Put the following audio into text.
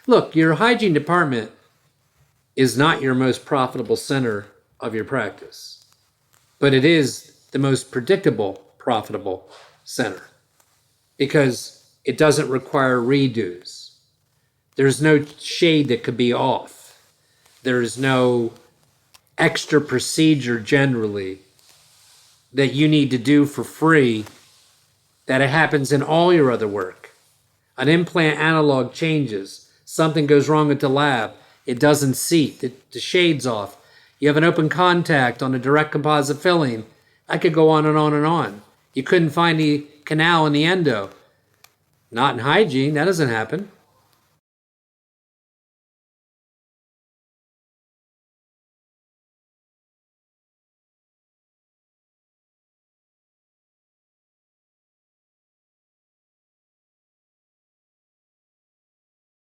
Look, your hygiene department is not your most profitable center of your practice, but it is the most predictable, profitable center because it doesn't require redos. There's no shade that could be off. There's no extra procedure generally that you need to do for free that it happens in all your other work. An implant analog changes. Something goes wrong at the lab. It doesn't seat. The shade's off. You have an open contact on a direct composite filling. I could go on and on and on. You couldn't find the canal in the endo. Not in hygiene. That doesn't happen.